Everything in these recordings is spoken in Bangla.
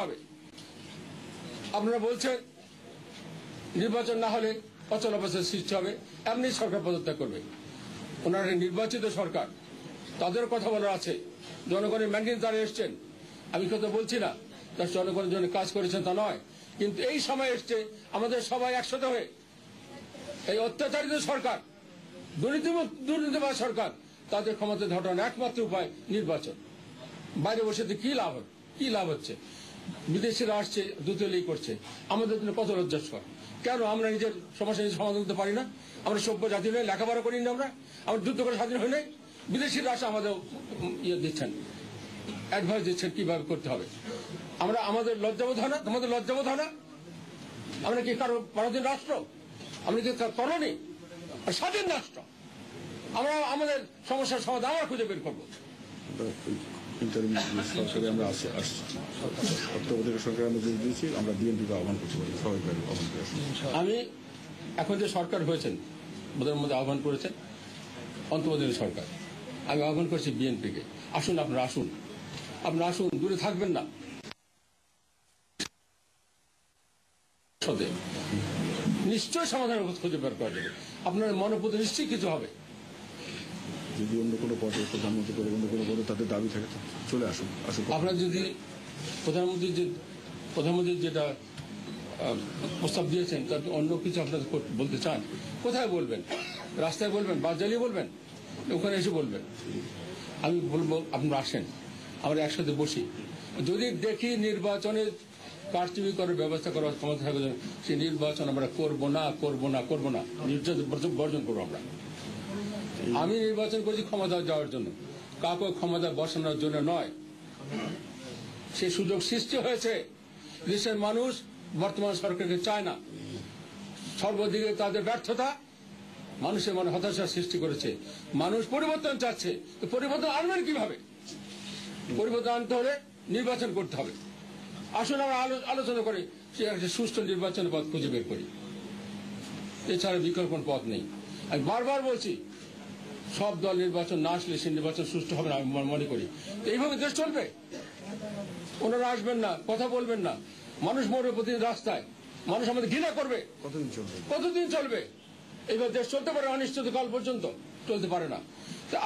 হবে। আপনারা বলছেন নির্বাচন না হলে অচলাবস্থার সৃষ্টি হবে, এমনি সরকার পদত্যাগ করবে। ওনারা নির্বাচিত সরকার, তাদের কথা বলার আছে। জনগণের ম্যান্ডেট তারা এসছেন, আমি কথা বলছি না তার জনগণের জন্য কাজ করেছেন তা নয়, কিন্তু এই সময় এসছে আমাদের সবাই একসাথে হয়ে এই অত্যাচারিত সরকার, দুর্নীতিবাজ সরকার, তাদের ক্ষমতা ঘটানোর একমাত্র উপায় নির্বাচন। বাইরে বসে কি লাভ হবে? কি লাভ হচ্ছে? বিদেশিরা আসছে, দুতলি করছে, আমাদের জন্য কত লজ্জাস্কর। কেন আমরা নিজের সমস্যা নিজে সমাধান করতে পারি না? আমরা সভ্য জাতি নয়, লেখাপড়া করি না, আমরা যুদ্ধ করে স্বাধীন হই নাই। বিদেশিরা আসে আমাদের ইয়ে দিচ্ছেন, অ্যাডভাইস দিচ্ছেন কিভাবে করতে হবে। আমরা আমাদের লজ্জাবোধ হয় না? আমাদের লজ্জাবোধ হয় না? আমরা কি কারো পরাধীন রাষ্ট্র? আমরা কি কলোনি? স্বাধীন রাষ্ট্র। আমরা আমাদের সমস্যার সমাধান আমরা খুঁজে বের করবো। সরকারে আমরা তত্ত্বাবধায়ক সরকার আমরা যোগ দিয়েছি, আমরা বিএনপিকে আহ্বান করতে পারি, সবাইকে আহ্বান করে। আমি এখন যে সরকার হয়েছেন ওদের মধ্যে আহ্বান করেছেন অন্তর্বর্তীকালীন সরকার, আমি আহ্বান করছি বিএনপিকে, আসুন আপনারা আসুন, আপনারা আসুন, দূরে থাকবেন না। নিশ্চয় সমাধানের খুঁজে বের করা যাবে, আপনার মনোপুত নিশ্চয়ই কিছু হবে। যদি অন্য কোনো পদে প্রধানমন্ত্রী পদে অন্য কোনো পদে তাদের দাবি থাকে চলে আসুন। আপনারা যদি প্রধানমন্ত্রী যেটা প্রস্তাব দিয়েছেন তার অন্য কিছু আপনাদের বলতে চান, কোথায় বলবেন? রাস্তায় বলবেন? বাস জ্বালিয়ে বলবেন? ওখানে এসে বলবেন? আমি বলবো আপনারা আসেন, আমরা একসাথে বসি। যদি দেখি নির্বাচনে কারচুপি করার ব্যবস্থা করার ক্ষমতা থাকবে, সেই নির্বাচন আমরা করবো না। নির্বাচন বর্জন করবো আমরা। আমি নির্বাচন করছি ক্ষমতা যাওয়ার জন্য, কাউকে ক্ষমতা বসানোর জন্য নয়। সে সুযোগ সৃষ্টি হয়েছে, দেশের মানুষ বর্তমান সরকারকে চায় না। সর্বদিকে তাদের ব্যর্থতা মানুষের মনে হতাশার সৃষ্টি করেছে। মানুষ পরিবর্তন চাচ্ছে, তো পরিবর্তন আনবেন কিভাবে? পরিবর্তন আনতে হলে নির্বাচন করতে হবে। আসুন আমরা আলোচনা করি, সে একটা সুষ্ঠু নির্বাচনের পথ খুঁজে বের করি। এছাড়া বিকল্প পথ নেই। আমি বারবার বলছি, সব দল নির্বাচন না আসলে সে নির্বাচন সুষ্ঠু হবে না, আমি মনে করি। তো এইভাবে দেশ চলবে? ওনারা আসবেন না, কথা বলবেন না, মানুষ মরবে প্রতিদিন রাস্তায়, মানুষ আমাদের ঘৃণা করবে। কতদিন চলবে এইভাবে? দেশ চলতে পারে অনিশ্চিতকাল পর্যন্ত? চলতে পারে না।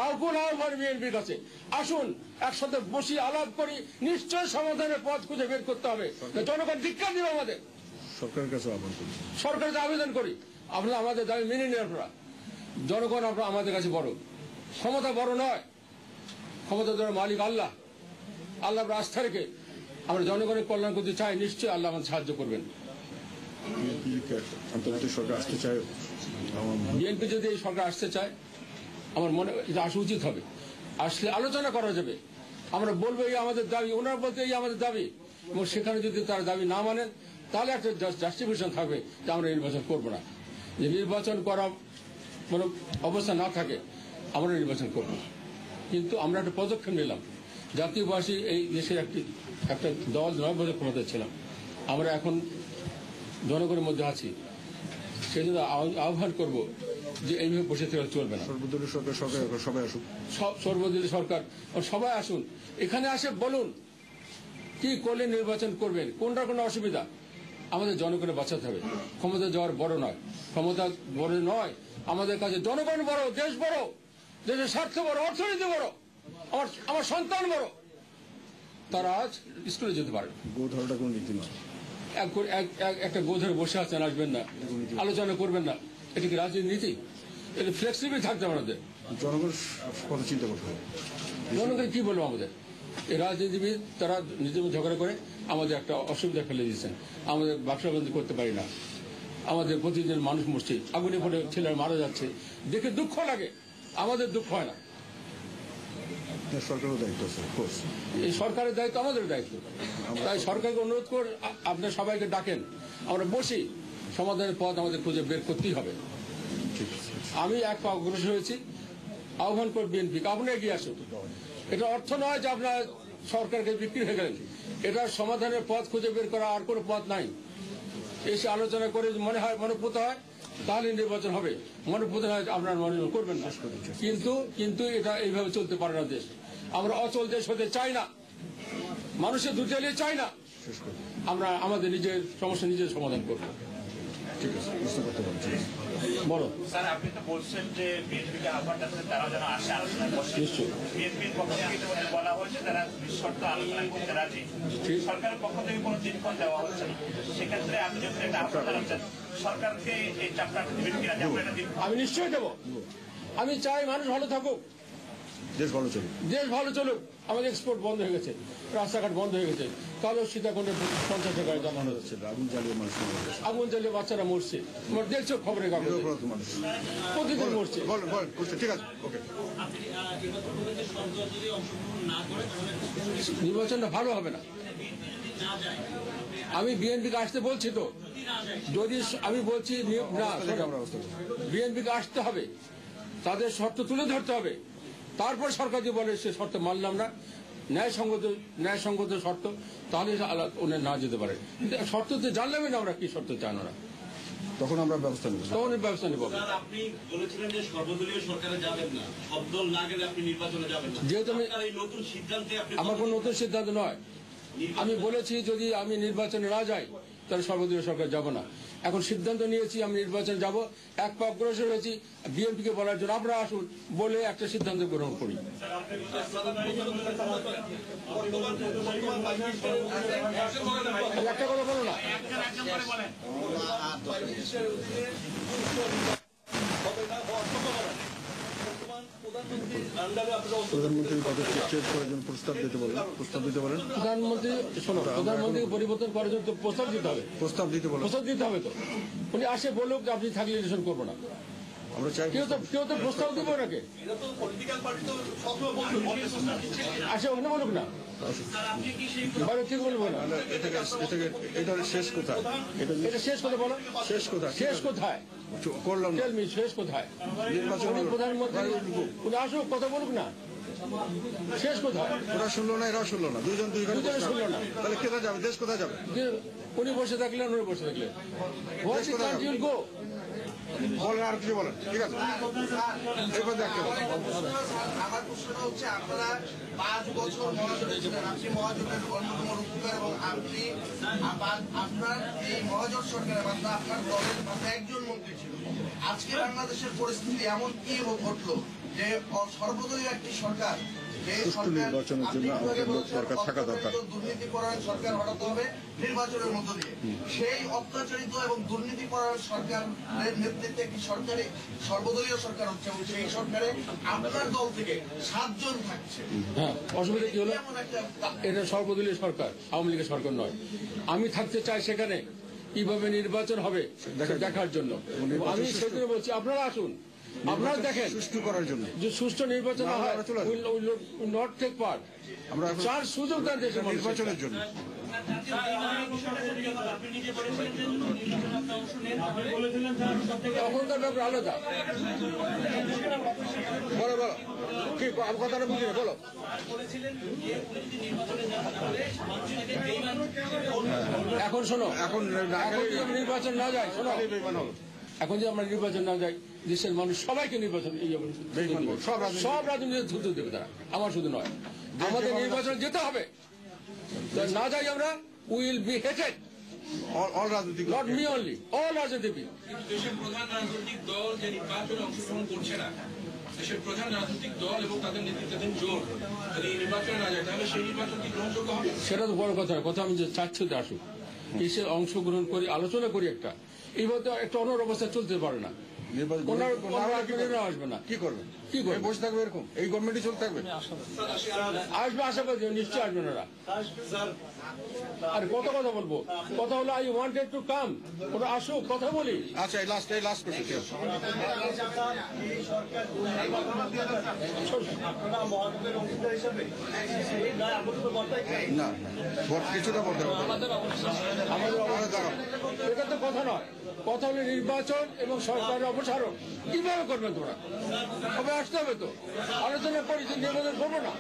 আহ্বান বিএনপির কাছে, আসুন একসাথে বসি, আলাপ করি, নিশ্চয় সমাধানের পথ খুঁজে বের করতে হবে। জনগণ ধিক্কার দিবে আমাদের। সরকারের কাছে আহ্বান করি, সরকারের কাছে আবেদন করি, আপনারা আমাদের দাবি মেনে নিন। আপনারা জনগণ, আপনারা আমাদের কাছে বড়, ক্ষমতা বড় নয়, ক্ষমতা দেওয়ার মালিক আল্লাহ। আল্লাহ আস্থা রেখে আমরা জনগণের কল্যাণ করতে চাই, নিশ্চয়ই আল্লাহ আমাদের সাহায্য করবেন। আন্তর্জাতিক সরকার আসতে চায়, বিএনপি যদি এই সরকার আসতে চায়, আমার মনে এটা আসা উচিত হবে। আসলে আলোচনা করা যাবে, আমরা বলবো এই আমাদের দাবি, ওনারা বলতে এই আমাদের দাবি, এবং সেখানে যদি তারা দাবি না মানেন তাহলে একটা জাস্টিফিকেশন থাকবে যে আমরা নির্বাচন করব না। যে নির্বাচন করা কোনো অবস্থা না থাকে আমরা নির্বাচন করব। কিন্তু আমরা একটা পদক্ষেপ নিলাম, জাতীয়বাসী এই দেশের একটা দল 9 বছর ক্ষমতায় ছিলাম, আমরা এখন জনগণের মধ্যে আছি, সেই জন্য আহ্বান করব যে এইভাবে বসে থেকে চলবে না। সর্বদলীয় সরকার সবাই আসুন, সর্বদলীয় সরকার সবাই আসুন, এখানে আসে বলুন কি করলে নির্বাচন করবেন, কোনটা কোনো অসুবিধা। আমাদের জনগণের বাঁচাতে হবে। ক্ষমতা যাওয়ার বড় নয়, ক্ষমতা বড় নয়, আমাদের কাছে জনগণ বড়, দেশ বড়, দেশের স্বার্থ বড়, অর্থনীতি বড়, আমার সন্তান বড়। তারা আজ স্কুলে যেতে পারে। গোধরটা কোন নীতি নয়, একটা গোধরে বসে আছেন, আসবেন না, আলোচনা করবেন না, এটা কি রাজনীতি? এটা ফ্লেক্সিবল থাকতে হবে আমাদের। জনগণ কথা চিন্তা করতে হবে। জনগণ কি বলবো? আমাদের এই রাজনীতিবিদ তারা নিজেদের ঝগড়া করে আমাদের একটা অসুবিধা ফেলে দিচ্ছেন। আমাদের ব্যবসা বাণিজ্য করতে পারি না, আমাদের প্রতিদিন মানুষ মরছে, আগুনে পড়ে ছেলেরা মারা যাচ্ছে, দেখে দুঃখ লাগে, আমাদের দুঃখ হয় না। সরকারের দায়িত্ব আছে, এই সরকারের দায়িত্ব আমাদের দায়িত্ব। তাই সরকারকে অনুরোধ করে আপনার সবাইকে ডাকেন, আমরা বসি, সমাধানের পথ আমাদের খুঁজে বের করতেই হবে। আমি এক পা অগ্রসর হয়েছি, আহ্বান করে বিএনপিকে আপনি এগিয়ে আসুন। এটা অর্থ নয় যে আপনার সরকারকে বিক্রি হয়ে গেলেন, এটা সমাধানের পথ খুঁজে বের করা আর কোনো পথ নাই। এসে আলোচনা করে মনে হয় মনোপুত হয় তাহলে নির্বাচন হবে, মনোপুত হয় আপনার মনে করবেন না। কিন্তু এটা এইভাবে চলতে পারে না দেশ। আমরা অচল দেশ হতে চাই না, মানুষের দুর্জালিয়ে চাই না। শেষ করুন। আমরা আমাদের নিজের সমস্যা নিজের সমাধান করব। ঠিক আছে, প্রশ্ন করতে পারেন। ঠিক আছে। বলো। স্যার, আপনি তো বলছেন যে বিএনপিকে আহ্বান জানাচ্ছেন তারা যেন আসে আলোচনায় বসে। নিশ্চয়ই। বিএনপির পক্ষ থেকে ইতিমধ্যে বলা হয়েছে তারা নিঃশর্ত আলোচনায় করতে রাজি। ঠিক। সরকারের পক্ষ থেকে কোনো দিনক্ষণ দেওয়া হচ্ছে না। সেক্ষেত্রে আপনি যখন একটা আহ্বান জানাচ্ছেন সরকারকে এই চাপটা দিবেন কিনা যে আমরা একটা দিন আমি নিশ্চয়ই দেবো। আমি চাই মানুষ ভালো থাকুক, দেশ ভালো চলুক। দেশ ভালো চলুক। আমাদের এক্সপোর্ট বন্ধ হয়ে গেছে, রাস্তাঘাট বন্ধ হয়ে গেছে, কালো সীতাকুণ্ডে 50 টাকায় জানানো যাচ্ছে, আগুন জ্বালিয়ে মানুষ মারা গেছে। আগুন জ্বালিয়ে বাচ্চারা মরছে। তোমরা দেখছো খবরের কাগজে, নিরপরাধ মানুষ। প্রতিদিন মরছে। বলেন বলেন, করছে। ঠিক আছে, ওকে। নির্বাচনটা ভালো হবে না। আমি বিএনপিকে আসতে বলছি তো, যদি আমি বলছি না, বিএনপিকে আসতে হবে, তাদের শর্ত তুলে ধরতে হবে, তারপর সরকার যদি বলে সে শর্ত মানলাম না, ন্যায়সঙ্গত শর্ত, তাহলে ওনার না যেতে পারে। কিন্তু শর্ত তো জানলামই না আমরা কি শর্ত চান ওরা, তখন আমরা ব্যবস্থা নেব। তখন এই ব্যবস্থা নেব। স্যার, আপনি বলেছিলেন যে সর্বদলীয় সরকারে যাবেন না, সব দল না গেলে আপনি নির্বাচনে যাবেন না। যেহেতু আমি- আপনার এই নতুন সিদ্ধান্তে আপনি আমার কোনো নতুন সিদ্ধান্ত নয়। আমি বলেছি যদি আমি নির্বাচনে না যাই তাহলে সর্বদলীয় সরকার যাব না। এখন সিদ্ধান্ত নিয়েছি আমি নির্বাচনে যাব। এক পা অগ্রসর হয়েছি বিএনপিকে বলার জন্য আপনারা আসুন বলে একটা সিদ্ধান্ত গ্রহণ করি। একটা কথা বলো না। প্রধানমন্ত্রীর পদক্ষেপ চেঞ্জ করার জন্য প্রস্তাব দিতে বলেন। প্রধানমন্ত্রী শোনো, প্রধানমন্ত্রীকে পরিবর্তন করার জন্য তো প্রস্তাব দিতে হবে। প্রস্তাব দিতে বলেন। প্রস্তাব দিতে হবে তো। উনি আসে বলুক যে আপনি থাকলে ইলেকশন করবো না। আমরা চাই কেউ তো প্রস্তাব দিব নাকি, আসে ওখানে বলুক না, বাইরে ঠিক বলবো না। এটা শেষ কোথায়? এটা শেষ কথা বলো। শেষ কোথায়? শেষ কোথায়? করলাম না। Tell me, শেষ কোথায়? উনি প্রধানমন্ত্রী, উনি আসুক, কথা বলুক না, শেষ কোথায়? ওরা শুনলো না, এরাও শুনলো না, দুজনে দুজনে শুনলো না। তাহলে কোথায় যাবে? দেশ কোথায় যাবে? যে উনি বসে থাকলেন, উনি বসে থাকলেন, What you can't you'll go? বলেন, আর কিছু বলেন। ঠিক আছে, এরপর দেখতে হবে। আমার প্রশ্নটা হচ্ছে আপনারা 5 বছর মহাজোটে ছিলেন, আপনি মহাজোটের অন্যতম রূপকার এবং আপনি আপনার এই মহাজোট সরকারের মাত্র আপনার দলের মাত্র একজন মন্ত্রী ছিল। আজকে বাংলাদেশের পরিস্থিতি এমন কি ঘটলো যে সর্বদলীয় একটি সরকার, যে সুষ্ঠু নির্বাচনের জন্য আমাদের লোক সরকার থাকা দরকার। দুর্নীতিপরায়ণ সরকার হটাতে হবে নির্বাচনের মধ্য দিয়ে। সেই অত্যাচারিত এবং দুর্নীতিপরায়ণ সরকারের নেতৃত্বে একটি সরকারে সর্বদলীয় সরকার হচ্ছে এবং সেই সরকারে আপনার দল থেকে 7 জন থাকছে। হ্যাঁ, অসুবিধা কি হলো? এমন একটা এটা সর্বদলীয় সরকার, আওয়ামী লীগের সরকার নয়। আমি থাকতে চাই সেখানে কিভাবে নির্বাচন হবে দেখার জন্য। আমি সেজন্য বলছি আপনারা আসুন, আপনারা দেখেন সুষ্ঠু করার জন্য। যে সুষ্ঠু নির্বাচন না হয়, নট টেক পার্ট। আমরা এখন চার সুযোগ দেন দেশের মানুষকে। নির্বাচনের জন্য। তখনকার ব্যাপার আলাদা। বলো বলো, কি কথাটা বুঝি না, বলো। এখন শোনো, এখন এখন যদি আমরা নির্বাচন না যাই, শোনো, এখন যদি আমরা নির্বাচন না যাই দেশের মানুষ সবাইকে নির্বাচন সব রাজনীতি ধুতে দেবে তারা, আমার শুধু নয়, আমাদের নির্বাচন যেতে হবে। না যাই আমরা, উইল বি হেটেড, অল রাজনৈতিক নট মি অনলি, অল রাজনীতিবিদ। দেশের প্রধান রাজনৈতিক দল যে নির্বাচনে অংশগ্রহণ করছে না, দেশের প্রধান রাজনৈতিক দল এবং তাদের নেতৃত্বাধীন জোট যদি এই নির্বাচনে না যায় তাহলে সেই নির্বাচন কি গ্রহণযোগ্য হবে? সেটা তো বড় কথা, কথা আমি যে চাচ্ছি যে আসুক, এসে অংশগ্রহণ করি, আলোচনা করি একটা। এইভাবে তো একটা অন্য অবস্থা চলতে পারে না। আসবে না, কি করবেন? কি করবে? বসে থাকবে এরকম? এই গভর্নমেন্টই চলতে থাকবে? আসবে, আশাবাদী, নিশ্চয় আসবেন ওরা। আর কত কথা বলবো, কথা হলো আই ওয়ান্টেড টু কাম, ওরা আসুক, কথা বলি। আচ্ছা, এই লাস্ট করছি। ঠিক আছে। না, কিছুটা বলতে হবে। আমাদের এটা তো কথা নয়, কথা হলো নির্বাচন এবং সরকারের অপসারণ কিভাবে করবেন তোমরা? সবাই আসতে হবে তো, আলোচনা করি, নিবেদন করবো না।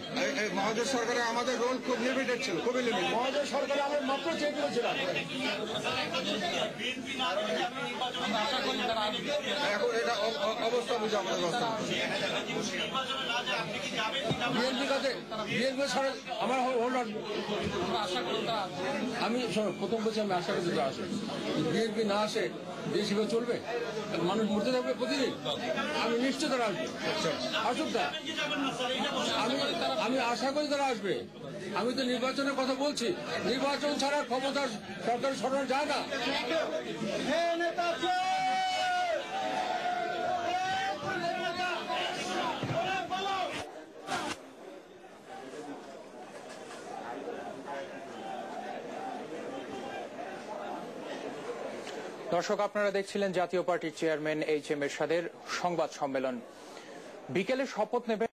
মহাজোট সরকারে আমাদের রোল খুব লিমিটেড ছিল, খুবই লিমিটেড। মহাজোট সরকারে আমরা মাত্র চেয়ে করেছিলাম। এখন এটা অবস্থা বুঝে আমাদের ব্যবস্থা। বিএনপি কাছে বিএনপি ছাড়া আমার হোল্ড আমি প্রথম বলছি আমি আশা করছি আসে, বিএনপি না আসে দেশ এভাবে চলবে, মানুষ মরতে থাকবে প্রতিদিন। আমি নিশ্চিত তারা আসবে, আসুক না, আমি আশা করি তারা আসবে। আমি তো নির্বাচনের কথা বলছি, নির্বাচন ছাড়া ক্ষমতা সরকার সরানো যায় না। দর্শক, আপনারা দেখছিলেন জাতীয় পার্টির চেয়ারম্যান এইচ এম এরশাদের সংবাদ সম্মেলন। বিকেলে শপথ নেবেন